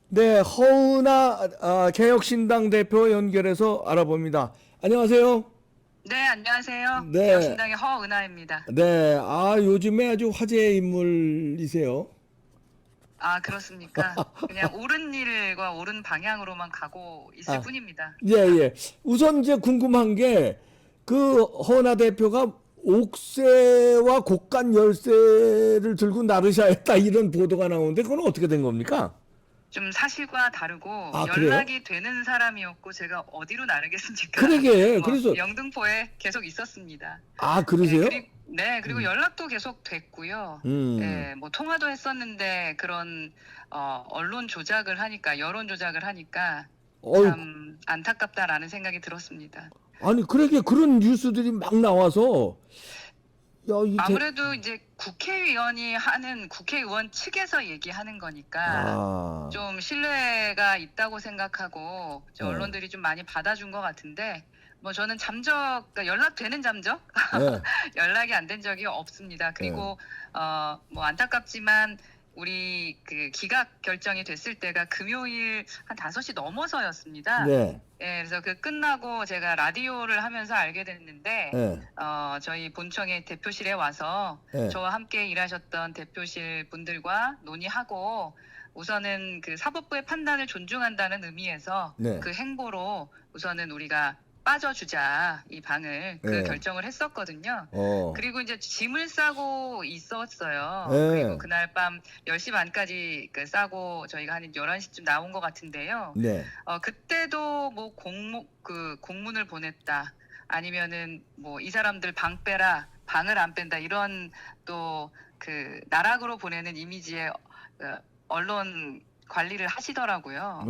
네, 허은하 개혁신당 대표 연결해서 알아봅니다. 안녕하세요. 네, 안녕하세요. 네, 개혁신당의 허은하입니다. 네, 요즘에 아주 화제의 인물이세요. 아, 그렇습니까? 그냥 옳은 일과 옳은 방향으로만 가고 있을 아, 뿐입니다. 예, 예. 우선 이제 궁금한 게 그 허은하 대표가 옥새와 곡간 열쇠를 들고 나르샤 했다 이런 보도가 나오는데 그건 어떻게 된 겁니까? 좀 사실과 다르고 아, 그래요? 연락이 되는 사람이었고 제가 어디로 나르겠습니까? 그러게. 뭐 그래서 영등포에 계속 있었습니다. 그러세요? 그리고 연락도 계속 됐고요. 음. 예, 뭐 통화도 했었는데 그런 언론 조작을 하니까 여론 조작을 하니까 어이, 참 안타깝다라는 생각이 들었습니다. 아니, 그러게 그런 뉴스들이 막 나와서, 아무래도 이제 국회의원이 하는 국회의원 측에서 얘기하는 거니까 아, 좀 신뢰가 있다고 생각하고 이제 예, 언론들이 좀 많이 받아준 것 같은데 뭐 저는 그러니까 연락되는 잠적 예, 연락이 안 된 적이 없습니다. 예, 그리고 뭐 안타깝지만 우리 그 기각 결정이 됐을 때가 금요일 한 5시 넘어서였습니다. 네, 예, 그래서 그 끝나고 제가 라디오를 하면서 알게 됐는데, 예, 저희 본청의 대표실에 와서 예, 저와 함께 일하셨던 대표실 분들과 논의하고 우선은 그 사법부의 판단을 존중한다는 의미에서 네, 그 행보로 우선은 우리가 빠져주자 이 방을 그 예, 결정을 했었거든요. 어, 그리고 이제 짐을 싸고 있었어요. 그리고 예, 그날 밤 10시 반까지 그 싸고 저희가 한 11시쯤 나온 것 같은데요. 네, 그때도 뭐 공문을 보냈다. 아니면은 뭐 이 사람들 방 빼라, 방을 안 뺀다. 이런 또 그 나락으로 보내는 이미지의 언론 관리를 하시더라고요.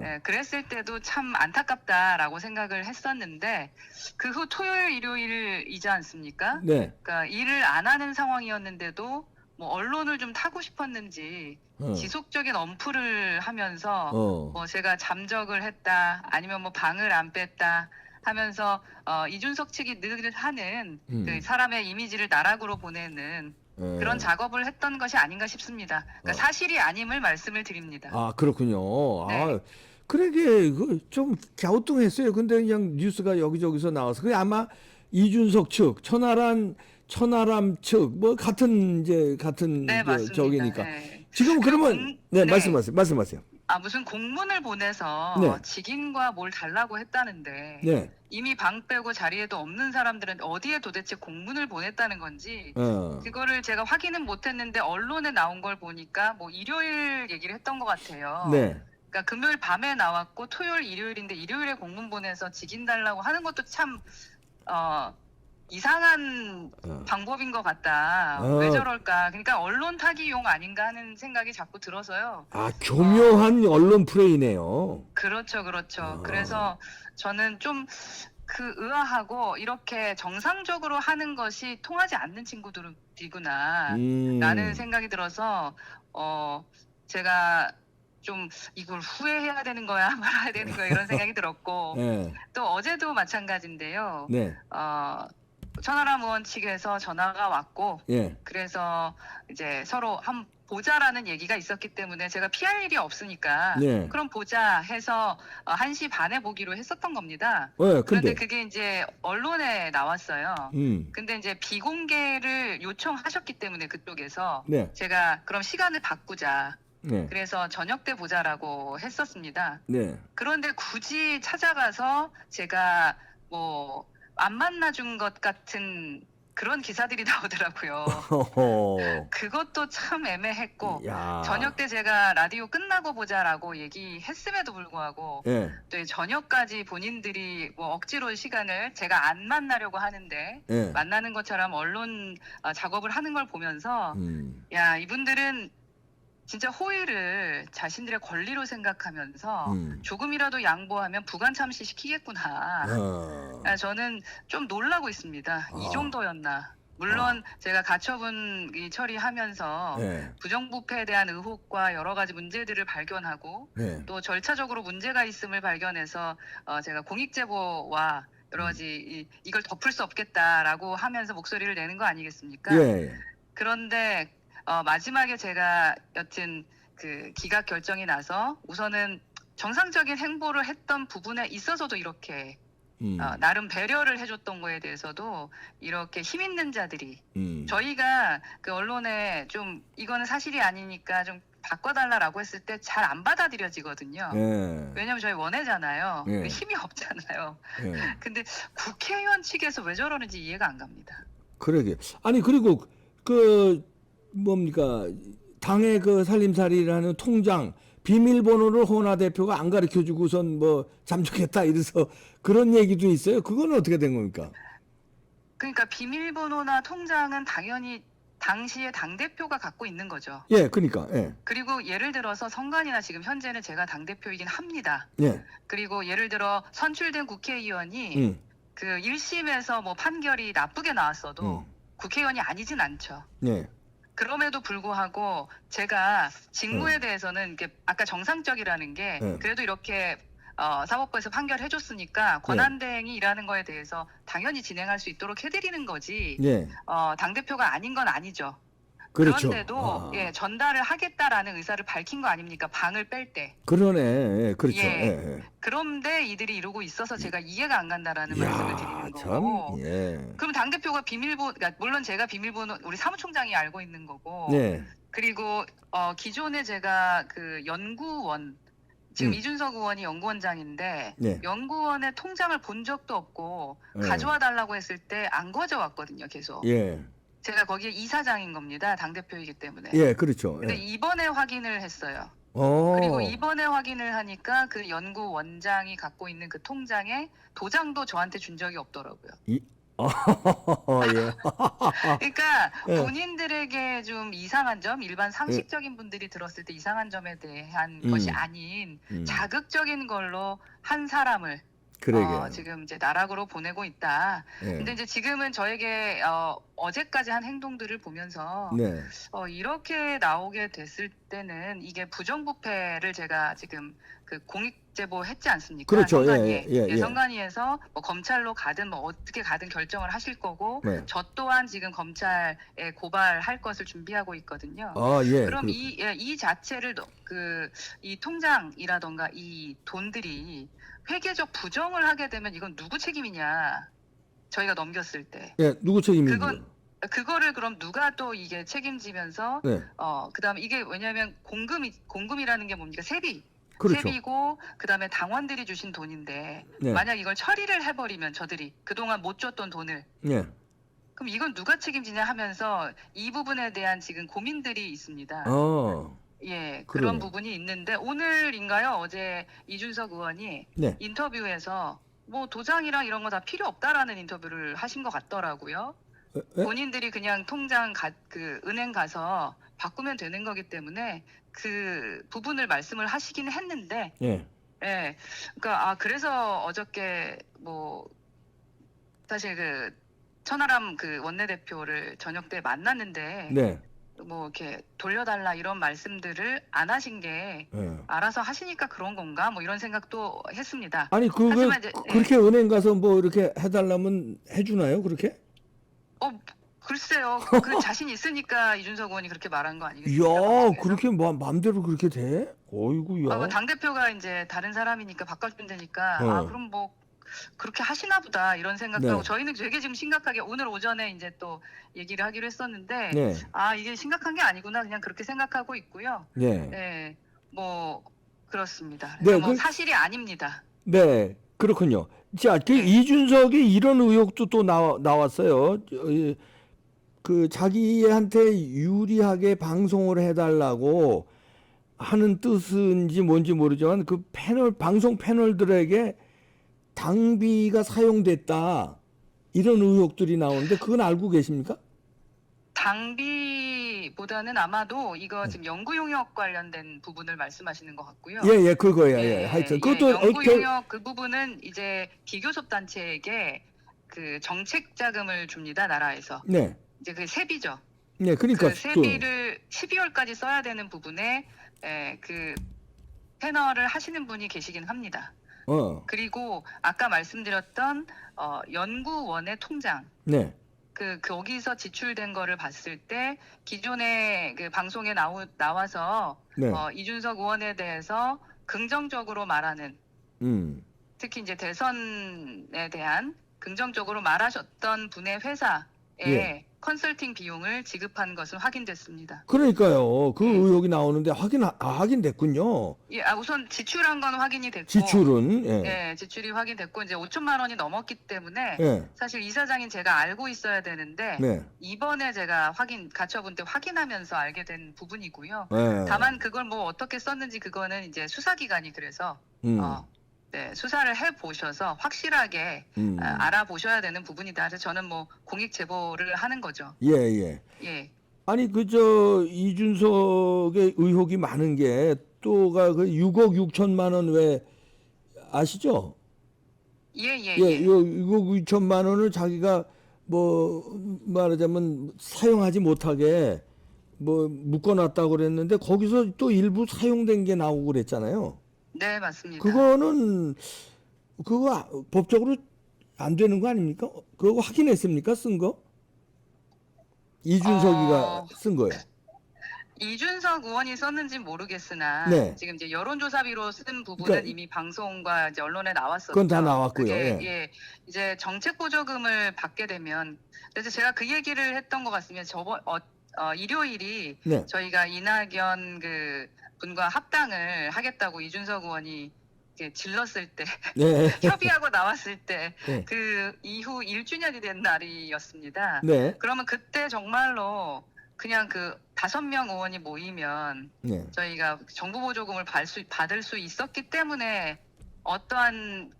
예, 예, 그랬을 때도 참 안타깝다라고 생각을 했었는데 그 후 토요일, 일요일이지 않습니까? 네, 그러니까 일을 안 하는 상황이었는데도 뭐 언론을 좀 타고 싶었는지 어, 지속적인 언플을 하면서 어, 뭐 제가 잠적을 했다 아니면 뭐 방을 안 뺐다 하면서 이준석 측이 늘 하는 그 음, 사람의 이미지를 나락으로 보내는 그런 예, 작업을 했던 것이 아닌가 싶습니다. 그러니까 어, 사실이 아님을 말씀을 드립니다. 그렇군요. 네. 그러게, 좀 갸우뚱했어요. 근데 그냥 뉴스가 여기저기서 나와서. 그게 아마 이준석 측, 천하람 측, 뭐, 같은, 네, 맞습니다. 저기니까. 네. 지금 그리고 그러면, 네, 네. 말씀하세요. 무슨 공문을 보내서 네, 직인과 뭘 달라고 했다는데 네, 이미 방 빼고 자리에도 없는 사람들은 어디에 도대체 공문을 보냈다는 건지 어, 그거를 제가 확인은 못했는데 언론에 나온 걸 보니까 뭐 일요일 얘기를 했던 것 같아요. 네, 그러니까 금요일 밤에 나왔고 토요일, 일요일인데 일요일에 공문 보내서 직인 달라고 하는 것도 참 어, 이상한 어, 방법인 것 같다. 왜 어, 저럴까? 그러니까 언론 타기용 아닌가 하는 생각이 자꾸 들어서요. 어, 교묘한 언론 플레이네요. 그렇죠, 그렇죠. 어, 그래서 저는 좀 그 의아하고 이렇게 정상적으로 하는 것이 통하지 않는 친구들이구나. 라는 음, 생각이 들어서, 제가 좀 이걸 후회해야 되는 거야, 말아야 되는 거야, 이런 생각이 들었고, 예, 또 어제도 마찬가지인데요. 네, 어, 천하람 의원 측에서 전화가 왔고, 예, 그래서 이제 서로 한 보자라는 얘기가 있었기 때문에 제가 피할 일이 없으니까 네, 그럼 보자 해서 1시 반에 보기로 했었던 겁니다. 그런데 근데, 그게 이제 언론에 나왔어요. 음, 근데 이제 비공개를 요청하셨기 때문에 그쪽에서 네, 제가 그럼 시간을 바꾸자. 네, 그래서 저녁 때 보자라고 했었습니다. 네. 그런데 굳이 찾아가서 제가 뭐 안 만나준 것 같은 그런 기사들이 나오더라고요. 허허. 그것도 참 애매했고 야, 저녁 때 제가 라디오 끝나고 보자라고 얘기했음에도 불구하고 예, 또 저녁까지 본인들이 뭐 억지로 시간을 제가 안 만나려고 하는데 예, 만나는 것처럼 언론 작업을 하는 걸 보면서 음, 야, 이분들은 진짜 호의를 자신들의 권리로 생각하면서 음, 조금이라도 양보하면 부관 참시 시키겠구나. 어, 저는 좀 놀라고 있습니다. 이 아, 정도였나. 아, 물론 제가 가처분 처리하면서 예, 부정부패에 대한 의혹과 여러 가지 문제들을 발견하고 예, 또 절차적으로 문제가 있음을 발견해서 제가 공익제보와 여러 음, 가지 이걸 덮을 수 없겠다라고 하면서 목소리를 내는 거 예, 아니겠습니까? 예, 그런데 마지막에 제가 여튼 그 기각 결정이 나서 우선은 정상적인 행보를 했던 부분에 있어서도 이렇게 나름 배려를 해줬던 거에 대해서도 이렇게 힘 있는 자들이 저희가 그 언론에 좀 이거는 사실이 아니니까 좀 바꿔달라라고 했을 때 잘 안 받아들여지거든요. 예. 왜냐면 저희 원외잖아요. 예. 힘이 없잖아요. 예. 근데 국회의원 측에서 왜 저러는지 이해가 안 갑니다. 그러게. 아니 그리고 그 뭡니까 당의 그 살림살이라는 통장 비밀번호를 호나 대표가 안 가르쳐 주고선 뭐 잠적했다 이래서 그런 얘기도 있어요. 그건 어떻게 된 겁니까? 그러니까 비밀번호나 통장은 당연히 당시에 당대표가 갖고 있는 거죠. 예, 그러니까. 예. 그리고 예를 들어서 선관위나 지금 현재는 제가 당대표이긴 합니다. 예. 그리고 예를 들어 선출된 국회의원이 그 1심에서 뭐 판결이 나쁘게 나왔어도 국회의원이 아니진 않죠. 예. 그럼에도 불구하고 제가 직무에 대해서는 이게 아까 정상적이라는 게 그래도 이렇게 사법부에서 판결해줬으니까 권한대행이 일하는 거에 대해서 당연히 진행할 수 있도록 해드리는 거지. 예. 당대표가 아닌 건 아니죠. 그렇죠. 그런데도 예, 전달을 하겠다라는 의사를 밝힌 거 아닙니까? 방을 뺄 때. 그러네. 예, 그렇죠. 예. 예. 그런데 이들이 이러고 있어서 제가 이해가 안 간다라는 이야, 말씀을 드리는 참. 거고. 예. 그럼 당대표가 비밀번호, 그러니까 물론 제가 비밀번호 우리 사무총장이 알고 있는 거고. 네. 그리고 기존에 제가 그 연구원 지금 이준석 의원이 연구원장인데 네. 연구원의 통장을 본 적도 없고 네. 가져와 달라고 했을 때 안 가져왔거든요. 계속. 예. 제가 거기에 이사장인 겁니다. 당대표이기 때문에. 예, 그렇죠. 근데 예. 이번에 확인을 했어요. 어. 그리고 이번에 확인을 하니까 그 연구원장이 갖고 있는 그 통장에 도장도 저한테 준 적이 없더라고요. 예. 그러니까 예. 본인들에게 좀 이상한 점, 일반 상식적인 분들이 들었을 때 이상한 점에 대한 것이 아닌 자극적인 걸로 한 사람을 그러게. 지금 이제 나락으로 보내고 있다. 예. 근데 이제 지금은 저에게 어제까지 한 행동들을 보면서 네. 이렇게 나오게 됐을 때는 이게 부정부패를 제가 지금 그 공익 제보했지 않습니까? 그렇죠. 선관위에. 예. 선관위에서 뭐 검찰로 가든 뭐 어떻게 가든 결정을 하실 거고 네. 저 또한 지금 검찰에 고발할 것을 준비하고 있거든요. 아, 예. 그럼 이 자체를 이 통장이라던가 이 돈들이 회계적 부정을 하게 되면 이건 누구 책임이냐? 저희가 넘겼을 때. 예, 누구 책임입니까? 그거를 그럼 누가 또 이게 책임지면서 네. 그다음에 이게 왜냐하면 공금이라는 게 뭡니까? 세비. 그렇죠. 세비고 그다음에 당원들이 주신 돈인데 네. 만약 이걸 처리를 해버리면 저들이 그동안 못 줬던 돈을 예. 그럼 이건 누가 책임지냐 하면서 이 부분에 대한 지금 고민들이 있습니다. 예, 그런 그러네. 부분이 있는데 오늘인가요? 어제 이준석 의원이 네. 인터뷰에서 뭐 도장이랑 이런 거 다 필요 없다라는 인터뷰를 하신 것 같더라고요. 예? 본인들이 그냥 통장 그 은행 가서 바꾸면 되는 거기 때문에 그 부분을 말씀을 하시기는 했는데, 예. 예, 그러니까 그래서 어저께 뭐 사실 그 천하람 그 원내대표를 저녁 때 만났는데, 네. 뭐 이렇게 돌려달라 이런 말씀들을 안 하신 게 예. 알아서 하시니까 그런 건가 뭐 이런 생각도 했습니다. 아니 그게 하지만 이제, 그렇게 은행 가서 뭐 이렇게 해달라면 해주나요? 그렇게? 글쎄요. 그 자신 있으니까 이준석 의원이 그렇게 말한 거 아니겠습니까? 이야, 방송에서? 그렇게 마음대로 그렇게 돼? 어이구야. 당 대표가 이제 다른 사람이니까 바꿔준다니까 그럼 뭐 그렇게 하시나 보다 이런 생각도 네. 하고 저희는 되게 지금 심각하게 오늘 오전에 이제 또 얘기를 하기로 했었는데 네. 이게 심각한 게 아니구나 그냥 그렇게 생각하고 있고요. 네. 네, 뭐 그렇습니다. 네, 그래서 뭐 사실이 아닙니다. 네, 그렇군요. 자, 네. 이준석이 이런 의혹도 또 나왔어요. 그 자기한테 유리하게 방송을 해달라고 하는 뜻인지 뭔지 모르지만 그 방송 패널들에게 당비가 사용됐다 이런 의혹들이 나오는데 그건 알고 계십니까? 당비보다는 아마도 이거 지금 연구 용역 관련된 부분을 말씀하시는 것 같고요. 예, 그거예요. 예, 하여튼 그것도 연구 용역 그 부분은 이제 비교섭 단체에게 그 정책 자금을 줍니다 나라에서. 네, 이제 그 세비죠. 네, 그러니까 그 세비를 12월까지 써야 되는 부분에 그 패널을 하시는 분이 계시긴 합니다. 그리고 아까 말씀드렸던 연구원의 통장. 네. 거기서 지출된 거를 봤을 때 기존에 그 방송에 나와서 네. 이준석 의원에 대해서 긍정적으로 말하는, 음. 특히 이제 대선에 대한 긍정적으로 말하셨던 분의 회사에 예. 컨설팅 비용을 지급한 것은 확인됐습니다. 그러니까요. 그 예. 의혹이 나오는데 확인됐군요. 예, 우선 지출한 건 확인이 됐고, 지출은 예, 지출이 확인됐고 이제 5천만 원이 넘었기 때문에 예. 사실 이사장인 제가 알고 있어야 되는데 네. 이번에 제가 가처분 때 확인하면서 알게 된 부분이고요. 예. 다만 그걸 뭐 어떻게 썼는지 그거는 이제 수사기관이 그래서 음. 네, 수사를 해 보셔서 확실하게 알아보셔야 되는 부분이다. 그래서 저는 뭐 공익 제보를 하는 거죠. 예, 예. 예. 아니 이준석의 의혹이 많은 게 또가 그 6억 6천만 원 왜 아시죠? 예, 예, 예, 예. 6억 6천만 원을 자기가 뭐 말하자면 사용하지 못하게 뭐 묶어놨다고 그랬는데 거기서 또 일부 사용된 게 나오고 그랬잖아요. 네, 맞습니다. 그거 법적으로 안 되는 거 아닙니까? 그거 확인했습니까? 쓴 거? 이준석이가 쓴 거예요. 이준석 의원이 썼는지 모르겠으나 네. 지금 이제 여론조사비로 쓴 부분은 그러니까 이미 방송과 이제 언론에 나왔었죠. 그건 다 나왔고요. 그게, 예. 예, 이제 정책 보조금을 받게 되면, 그래서 제가 그 얘기를 했던 것 같습니다. 일요일이 네. 저희가 이낙연 그 분과 합당을 하겠다고 이준석 의원이 이제 질렀을 때 네. 협의하고 나왔을 때 네. 그 이후 1주년이 된 날이었습니다. 네. 그러면 그때 정말로 그냥 그 5명 의원이 모이면 네. 저희가 정부 보조금을 받을 수 있었기 때문에 어떠한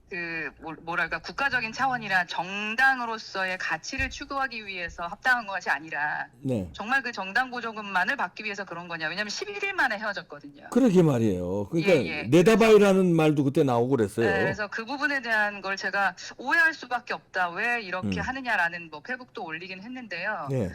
그 뭐랄까 국가적인 차원이나 정당으로서의 가치를 추구하기 위해서 합당한 것이 아니라 네. 정말 그 정당 보조금만을 받기 위해서 그런 거냐. 왜냐하면 11일 만에 헤어졌거든요. 그러게 말이에요. 그러니까 예, 예. 내다봐이라는 말도 그때 나오고 그랬어요. 네, 그래서 그 부분에 대한 걸 제가 오해할 수밖에 없다. 왜 이렇게 음. 하느냐라는 뭐 페북도 올리긴 했는데요. 네.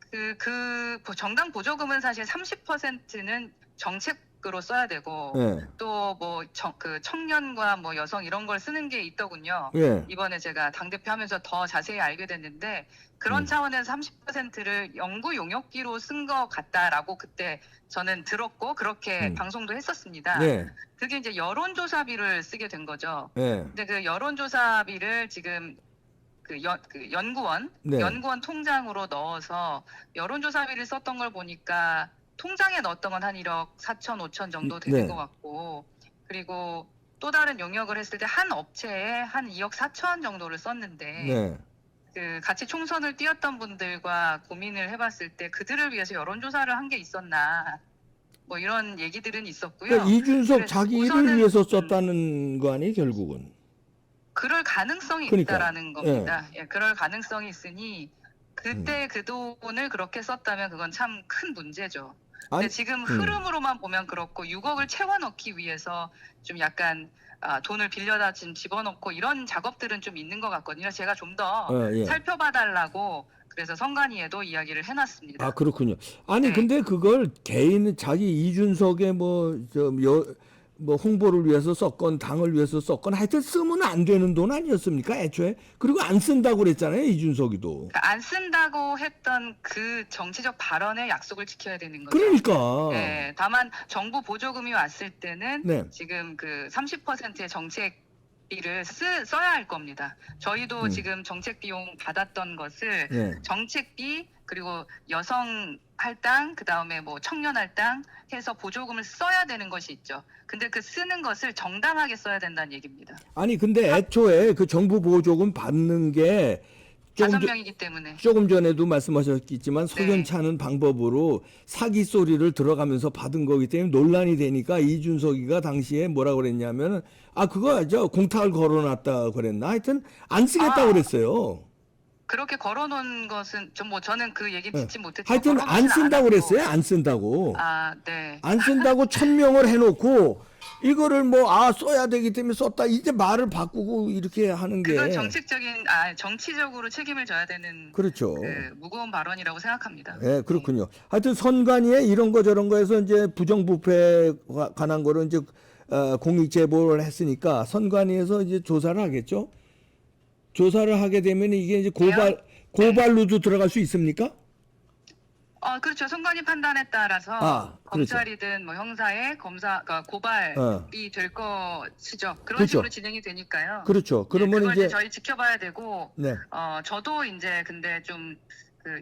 그 정당 보조금은 사실 30%는 정책으로 써야 되고 네. 또 뭐 그 청년과 뭐 여성 이런 걸 쓰는 게 있더군요. 예. 이번에 제가 당대표 하면서 더 자세히 알게 됐는데 그런 차원에서 30%를 연구 용역비로 쓴 것 같다라고 그때 저는 들었고 그렇게 방송도 했었습니다. 네. 그게 이제 여론조사비를 쓰게 된 거죠. 네. 근데 그 여론조사비를 지금 그 연구원 네. 통장으로 넣어서 여론조사비를 썼던 걸 보니까 통장에 넣었던 건 한 1억 4천 5천 정도 되는 네. 것 같고, 그리고 또 다른 용역을 했을 때 한 업체에 한 2억 4천 정도를 썼는데 네. 그 같이 총선을 뛰었던 분들과 고민을 해봤을 때 그들을 위해서 여론조사를 한 게 있었나 뭐 이런 얘기들은 있었고요. 그러니까 이준석 그래서 자기 일을 우선은, 위해서 썼다는 거 아니에요, 결국은. 그럴 가능성이 그러니까, 있다라는 겁니다. 예, 그럴 가능성이 있으니 그때 그 돈을 그렇게 썼다면 그건 참 큰 문제죠. 근데 아니, 지금 흐름으로만 보면 그렇고 6억을 채워넣기 위해서 좀 약간 돈을 빌려다 지금 집어넣고 이런 작업들은 좀 있는 것 같거든요. 제가 좀 더 예. 살펴봐달라고 그래서 선관위에도 이야기를 해놨습니다. 아, 그렇군요. 아니, 네. 근데 그걸 자기 이준석의 뭐 홍보를 위해서 썼건 당을 위해서 썼건 하여튼 쓰면 안 되는 돈 아니었습니까? 애초에. 그리고 안 쓴다고 그랬잖아요, 이준석이도. 그러니까 안 쓴다고 했던 그 정치적 발언의 약속을 지켜야 되는 거죠. 그러니까. 네, 다만 정부 보조금이 왔을 때는 네. 지금 그 30%의 정책비를 써야 할 겁니다. 저희도 지금 정책 비용 받았던 것을 네. 정책비 그리고 여성 할당 그다음에 뭐 청년 할당 해서 보조금을 써야 되는 것이 있죠. 근데 그 쓰는 것을 정당하게 써야 된다는 얘기입니다. 아니, 근데 애초에 그 정부 보조금 받는 게 조금 5명이기 때문에. 조금 전에도 말씀하셨겠지만 석연찮은 방법으로 사기 소리를 들어가면서 받은 거기 때문에 논란이 되니까 이준석이가 당시에 뭐라 그랬냐면 그거 공탁을 걸어놨다 그랬나? 하여튼 안 쓰겠다고 그랬어요. 그렇게 걸어놓은 것은 저는 그 얘기 듣지 못했지만 하여튼 안 쓴다고 그랬어요. 안 쓴다고. 네. 안 쓴다고 천명을 해놓고 이거를 써야 되기 때문에 썼다. 이제 말을 바꾸고 이렇게 하는 게. 그건 정치적으로 책임을 져야 되는 그렇죠. 그 무거운 발언이라고 생각합니다. 네, 그렇군요. 하여튼 선관위에 이런 거 저런 거에서 이제 부정부패에 관한 거를 이제 공익 제보를 했으니까 선관위에서 이제 조사를 하겠죠. 조사를 하게 되면 이게 이제 고발로도 들어갈 수 있습니까? 그렇죠. 선관위 판단에 따라서 그렇죠. 검찰이든 뭐 형사의 그러니까 고발이 될 것이죠. 그런 그렇죠. 식으로 진행이 되니까요. 그렇죠. 그러면 그걸 이제 저희 지켜봐야 되고, 네. 저도 이제 근데 좀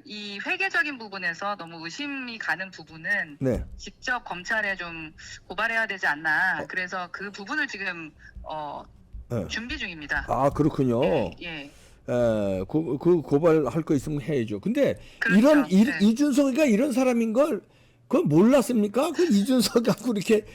이 회계적인 부분에서 너무 의심이 가는 부분은 네. 직접 검찰에 좀 고발해야 되지 않나. 그래서 그 부분을 지금 네. 준비 중입니다. 그렇군요. 예. 그 고발할 거 있으면 해야죠. 근데 그렇죠. 이준석이가 이런 사람인 걸 그걸 몰랐습니까? 그 이준석 갖고 이렇게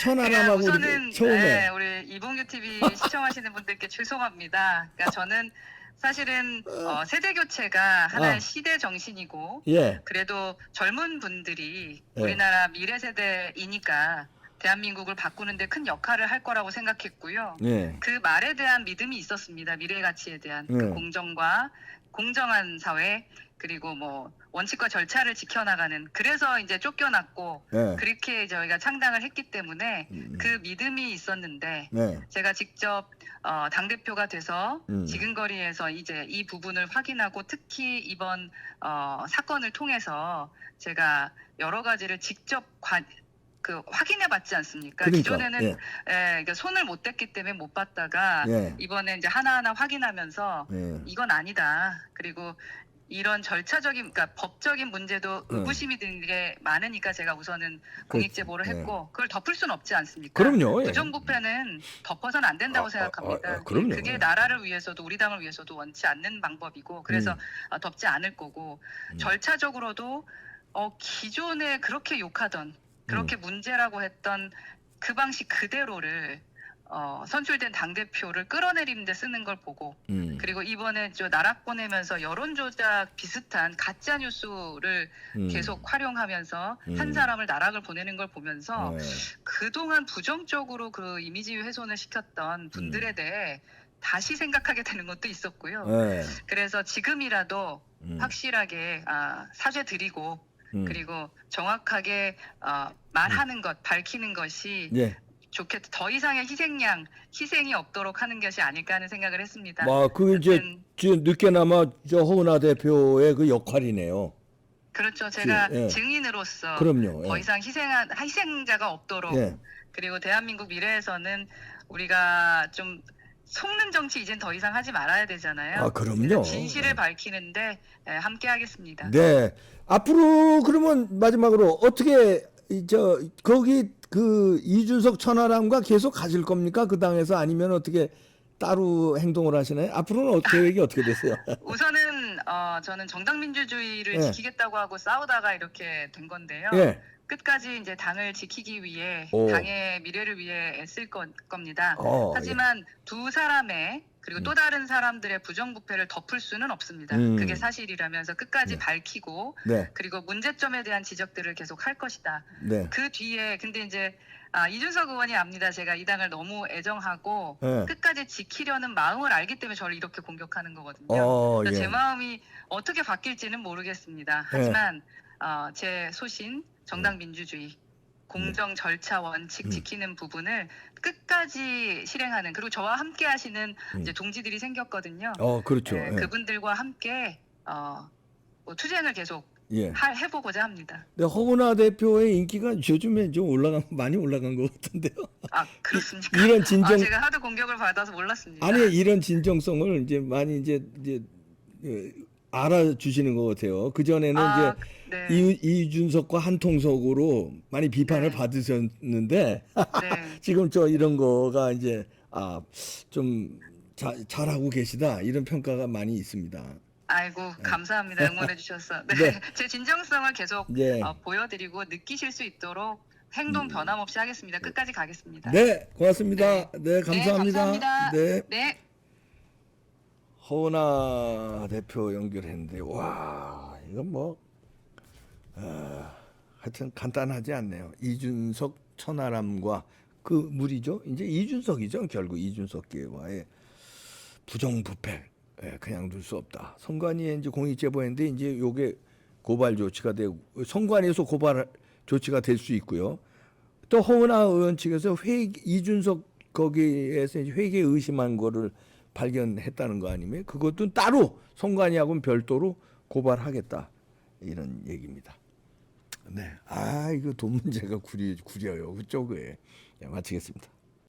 천하람하고 우선은 이렇게 처음에 우리 이봉규 TV 시청하시는 분들께 죄송합니다. 그러니까 저는 사실은 세대 교체가 하나의 시대 정신이고 예. 그래도 젊은 분들이 예. 우리나라 미래 세대이니까 대한민국을 바꾸는데 큰 역할을 할 거라고 생각했고요. 예. 그 말에 대한 믿음이 있었습니다. 미래 가치에 대한 예. 그 공정과 공정한 사회 그리고 뭐 원칙과 절차를 지켜나가는 그래서 이제 쫓겨났고 예. 그렇게 저희가 창당을 했기 때문에 그 믿음이 있었는데 네. 제가 직접 당대표가 돼서 음. 지근거리에서 이제 이 부분을 확인하고 특히 이번 사건을 통해서 제가 여러 가지를 직접 확인해 봤지 않습니까? 그러니까, 기존에는 그러니까 손을 못 댔기 때문에 못 봤다가 예. 이번에 이제 하나하나 확인하면서 예. 이건 아니다. 그리고 이런 절차적인, 그러니까 법적인 문제도 의구심이 드는 게 많으니까 제가 우선은 공익 제보를 했고 그걸 덮을 수는 없지 않습니까? 그럼요. 예. 부정부패는 덮어서는 안 된다고 생각합니다. 그럼요. 그게 나라를 위해서도 우리 당을 위해서도 원치 않는 방법이고 그래서 덮지 않을 거고 절차적으로도 기존에 그렇게 욕하던 그렇게 문제라고 했던 그 방식 그대로를 선출된 당대표를 끌어내리는 데 쓰는 걸 보고 그리고 이번에 나락 보내면서 여론조작 비슷한 가짜뉴스를 계속 활용하면서 한 사람을 나락을 보내는 걸 보면서 그동안 부정적으로 그 이미지 훼손을 시켰던 분들에 대해 다시 생각하게 되는 것도 있었고요. 그래서 지금이라도 확실하게 사죄드리고 그리고 정확하게 말하는 것, 밝히는 것이 좋겠다. 더 이상의 희생이 없도록 하는 것이 아닐까 하는 생각을 했습니다. 그 이제 늦게나마 허은하 대표의 그 역할이네요. 그렇죠. 제가 증인으로서 그럼요. 더 이상 희생자가 없도록 그리고 대한민국 미래에서는 우리가 좀 속는 정치 이젠 더 이상 하지 말아야 되잖아요. 그럼요. 진실을 밝히는데 함께 하겠습니다. 네. 앞으로 그러면 마지막으로 어떻게 거기 그 이준석 천하람과 계속 가실 겁니까? 그 당에서 아니면 어떻게 따로 행동을 하시나요? 앞으로는 계획이 어떻게 되세요? 우선은 저는 정당 민주주의를 지키겠다고 하고 싸우다가 이렇게 된 건데요. 끝까지 이제 당을 지키기 위해 당의 미래를 위해 애쓸 겁니다. 하지만 두 사람의 그리고 또 다른 사람들의 부정부패를 덮을 수는 없습니다. 그게 사실이라면서 끝까지 밝히고 그리고 문제점에 대한 지적들을 계속 할 것이다. 그 뒤에 근데 이제 이준석 의원이 압니다. 제가 이 당을 너무 애정하고 끝까지 지키려는 마음을 알기 때문에 저를 이렇게 공격하는 거거든요. 제 마음이 어떻게 바뀔지는 모르겠습니다. 하지만 제 소신 정당 민주주의 공정 절차 원칙 지키는 부분을 끝까지 실행하는 그리고 저와 함께 하시는 이제 동지들이 생겼거든요. 그렇죠. 그분들과 함께 뭐 투쟁을 계속 해보고자 합니다. 근데 허은하 대표의 인기가 요즘에 좀 많이 올라간 것 같은데요. 그렇습니까? 이런 진정 제가 하도 공격을 받아서 몰랐습니다. 아니 이런 진정성을 이제 많이 이제 알아주시는 것 같아요. 그 전에는 이준석과 한통속으로 많이 비판을 받으셨는데 지금 이런 거가 이제 좀 잘하고 계시다 이런 평가가 많이 있습니다. 아이고 감사합니다. 응원해 주셔서 제 진정성을 계속 보여드리고 느끼실 수 있도록 행동 변함없이 하겠습니다. 끝까지 가겠습니다. 네, 고맙습니다. 네, 감사합니다. 감사합니다. 네. 허은하 대표 연결했는데 와 이건 하여튼 간단하지 않네요. 이준석 천하람과 그 무리죠. 이제 이준석이죠. 결국 이준석과의 부정부패 그냥 둘 수 없다. 선관위에 이제 공익제보했는데 이제 요게 고발 조치가 되고 선관위에서 고발 조치가 될 수 있고요. 또 허은하 의원 측에서 이준석 거기에서 이제 회계 의심한 거를 발견했다는 거 아니면 그것도 따로 송관이하고는 별도로 고발하겠다 이런 얘기입니다. 네, 이거 돈 문제가 구려요 그쪽에. 네, 마치겠습니다.